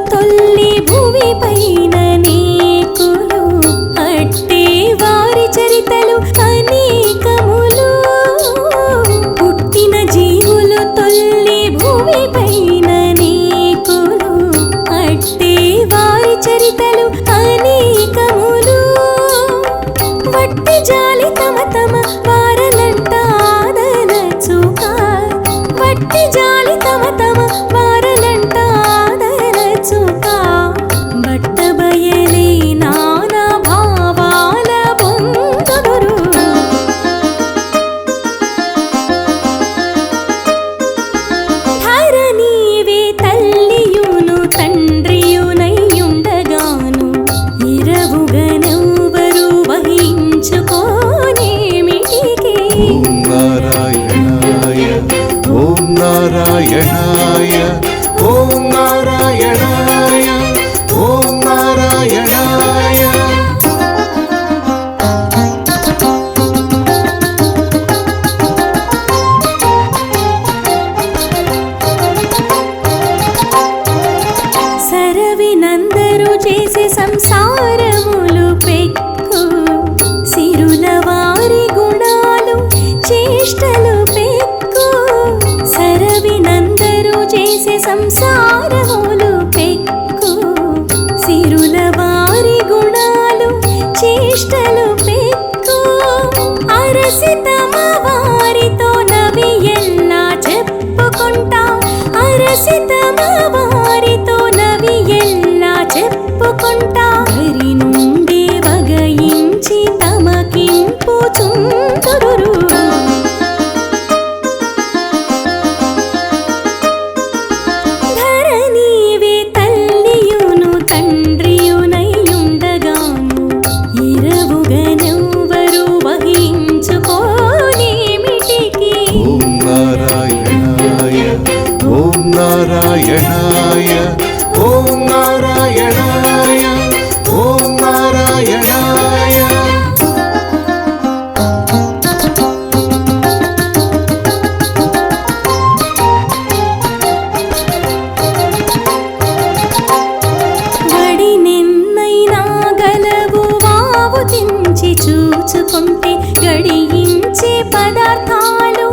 తొల్లి భూమి పైన నీకులు అట్టే వారి చరితలు అనేకములు పుట్టిన జీవులు తొల్లి భూమి పైన నీకులు అట్టే వారి చరితలు అనేకములు వట్టి జాలి తమ తమ వారలంటాదనచుక వట్టి జాలి తమ తమ వారలంటాదనచుక బట్ట బయలే నానా భావాల పొందుదురు ధరణీవే తల్లియును తండ్రియునయ్యుండగాను ఇరవుగనెవ్వరు వహించుకోనేమిటికి ఓం నారాయణాయ ఓం నారాయణాయ ఓం నారాయణాయ సరవినందరూ చేసే సంసారములు పెక్కు సిరుల వారి గుణాలు చేష్టలు పెక్కు సరవినందరూ చేసే సంసారములు పెక్కు సిరుల వారి గుణాలు చేష్టలు పెక్కు అరసి తమ వారితో నవి ఎల్లా చెప్పుకుంటా అరసి తమ వారితో నవి ఎల్లా చెప్పుకుంటా హరి నుండి వగయించి తమకింపు చుందురు ధరణీవే తల్లియును తండ్రియునయ్యుండగాను ఇరవుగనెవ్వరు వహించుకోనేమిటికి ఓం నారాయణాయ ఓం నారాయణాయ ఓం నారాయణాయ ఓం నారాయణాయ వడి నిన్నైనా గలవు వావు తెంచి చూచుకుంటే గడియించే పదార్థాలు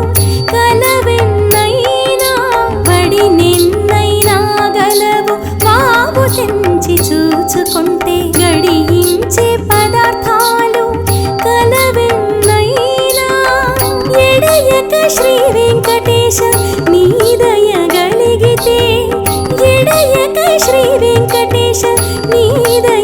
కలవెన్నైనా వడి నిన్నైనా గలవు వావు తెంచి చూచుకుంటే గడియించే పదార్థాలు కలవెన్నైనా ఎడయక శ్రీ వెంకటేశ నీ దయ గలిగితే ఎడయక శ్రీ వెంకటేశ నీ దయ